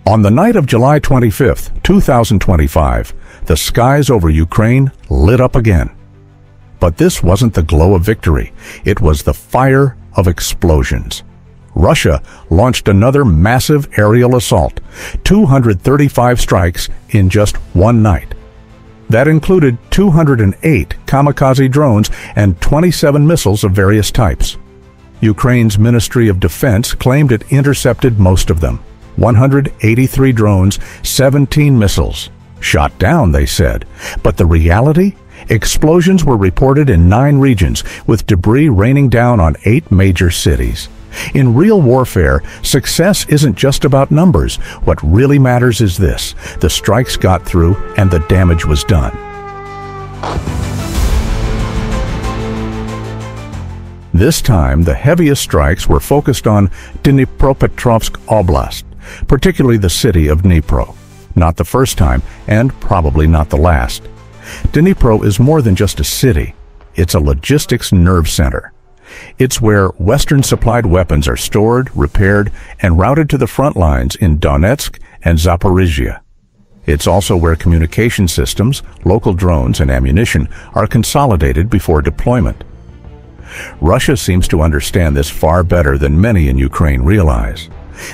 On the night of July 25th, 2025, the skies over Ukraine lit up again. But this wasn't the glow of victory. It was the fire of explosions. Russia launched another massive aerial assault, 235 strikes in just one night. That included 208 kamikaze drones and 27 missiles of various types. Ukraine's Ministry of Defense claimed it intercepted most of them. 183 drones, 17 missiles. Shot down, they said. But the reality? Explosions were reported in 9 regions, with debris raining down on 8 major cities. In real warfare, success isn't just about numbers. What really matters is this: the strikes got through and the damage was done. This time, the heaviest strikes were focused on Dnipro Oblast, particularly the city of Dnipro. Not the first time, and probably not the last. Dnipro is more than just a city. It's a logistics nerve center. It's where Western-supplied weapons are stored, repaired, and routed to the front lines in Donetsk and Zaporizhia. It's also where communication systems, local drones, and ammunition are consolidated before deployment. Russia seems to understand this far better than many in Ukraine realize.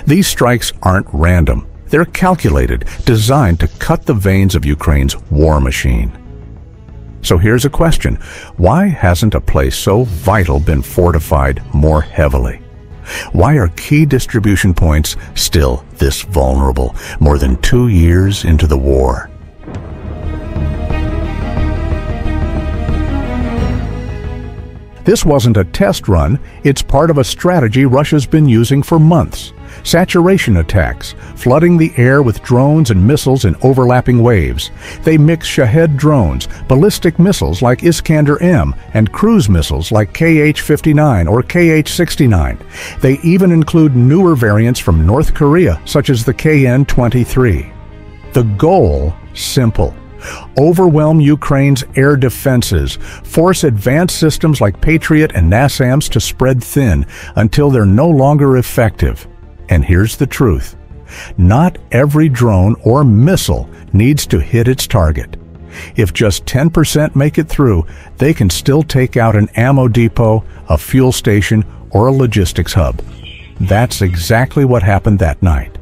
These strikes aren't random. They're calculated, designed to cut the veins of Ukraine's war machine. So here's a question: why hasn't a place so vital been fortified more heavily? Why are key distribution points still this vulnerable, more than 2 years into the war? This wasn't a test run, it's part of a strategy Russia's been using for months. Saturation attacks, flooding the air with drones and missiles in overlapping waves. They mix Shahed drones, ballistic missiles like Iskander-M, and cruise missiles like Kh-59 or Kh-69. They even include newer variants from North Korea, such as the KN-23. The goal? Simple. Overwhelm Ukraine's air defenses, force advanced systems like Patriot and NASAMS to spread thin until they're no longer effective. And here's the truth: not every drone or missile needs to hit its target. If just 10% make it through, they can still take out an ammo depot, a fuel station, or a logistics hub. That's exactly what happened that night.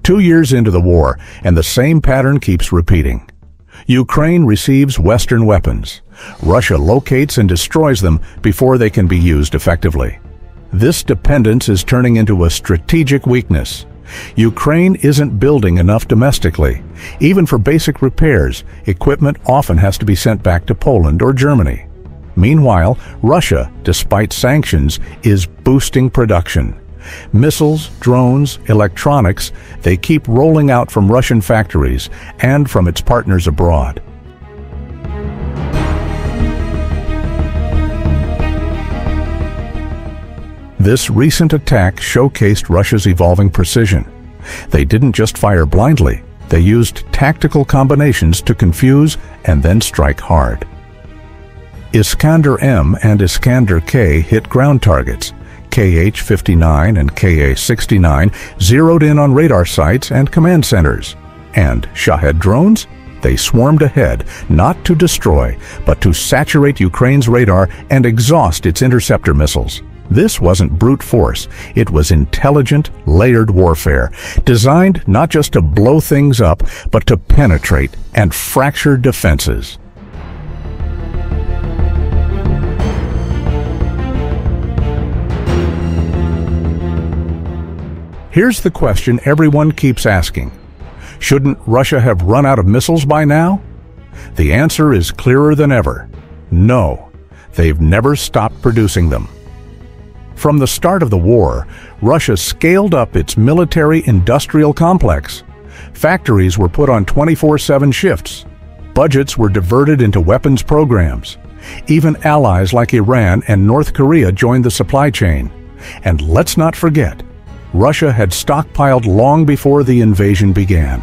Two years into the war, and the same pattern keeps repeating. Ukraine receives Western weapons. Russia locates and destroys them before they can be used effectively. This dependence is turning into a strategic weakness. Ukraine isn't building enough domestically. Even for basic repairs, equipment often has to be sent back to Poland or Germany. Meanwhile, Russia, despite sanctions, is boosting production. Missiles, drones, electronics, they keep rolling out from Russian factories and from its partners abroad. This recent attack showcased Russia's evolving precision. They didn't just fire blindly, they used tactical combinations to confuse and then strike hard. Iskander-M and Iskander-K hit ground targets. Kh-59 and Kh-69 zeroed in on radar sites and command centers. And Shahed drones? They swarmed ahead, not to destroy, but to saturate Ukraine's radar and exhaust its interceptor missiles. This wasn't brute force. It was intelligent, layered warfare, designed not just to blow things up, but to penetrate and fracture defenses. Here's the question everyone keeps asking. Shouldn't Russia have run out of missiles by now? The answer is clearer than ever. No, they've never stopped producing them. From the start of the war, Russia scaled up its military-industrial complex. Factories were put on 24/7 shifts. Budgets were diverted into weapons programs. Even allies like Iran and North Korea joined the supply chain. And let's not forget, Russia had stockpiled long before the invasion began.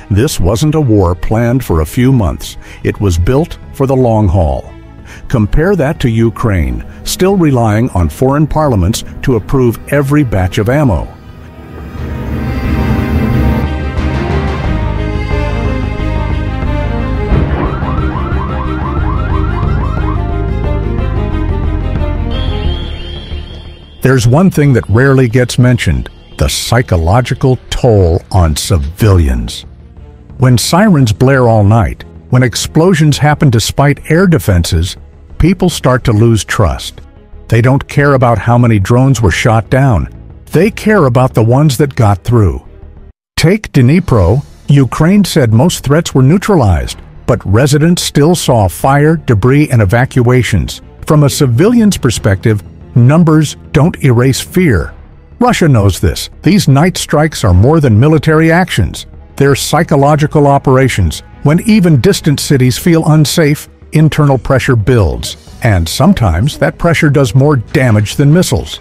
This wasn't a war planned for a few months. It was built for the long haul. Compare that to Ukraine, still relying on foreign parliaments to approve every batch of ammo. There's one thing that rarely gets mentioned: the psychological toll on civilians. When sirens blare all night, when explosions happen despite air defenses, people start to lose trust. They don't care about how many drones were shot down. They care about the ones that got through. Take Dnipro. Ukraine said most threats were neutralized, but residents still saw fire, debris, and evacuations. From a civilian's perspective, numbers don't erase fear. Russia knows this. These night strikes are more than military actions. They're psychological operations. When even distant cities feel unsafe, internal pressure builds. And sometimes that pressure does more damage than missiles.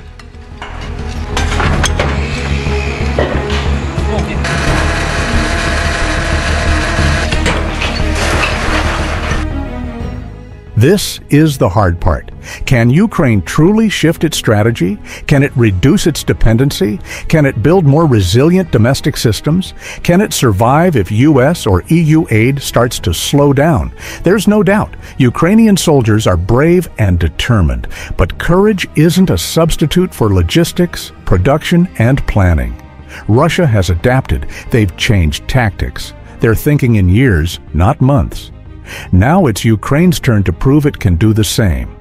This is the hard part. Can Ukraine truly shift its strategy? Can it reduce its dependency? Can it build more resilient domestic systems? Can it survive if US or EU aid starts to slow down? There's no doubt, Ukrainian soldiers are brave and determined, but courage isn't a substitute for logistics, production, and planning. Russia has adapted. They've changed tactics. They're thinking in years, not months. Now it's Ukraine's turn to prove it can do the same.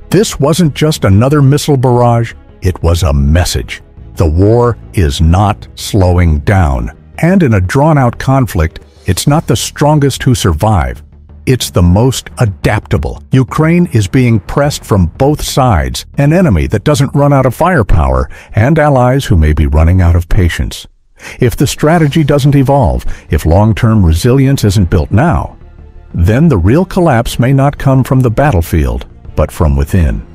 This wasn't just another missile barrage, it was a message. The war is not slowing down. And in a drawn-out conflict, it's not the strongest who survive. It's the most adaptable. Ukraine is being pressed from both sides, an enemy that doesn't run out of firepower, and allies who may be running out of patience. If the strategy doesn't evolve, if long-term resilience isn't built now, then the real collapse may not come from the battlefield, but from within.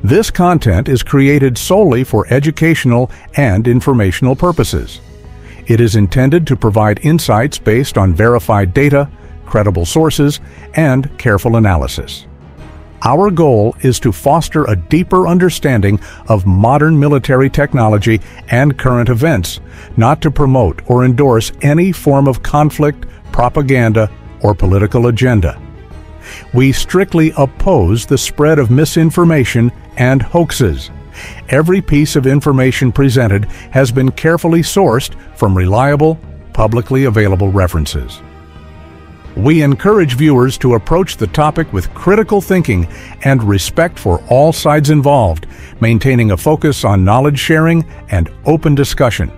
This content is created solely for educational and informational purposes. It is intended to provide insights based on verified data, credible sources, and careful analysis. Our goal is to foster a deeper understanding of modern military technology and current events, not to promote or endorse any form of conflict, propaganda, or political agenda. We strictly oppose the spread of misinformation and hoaxes. Every piece of information presented has been carefully sourced from reliable, publicly available references. We encourage viewers to approach the topic with critical thinking and respect for all sides involved, maintaining a focus on knowledge sharing and open discussion.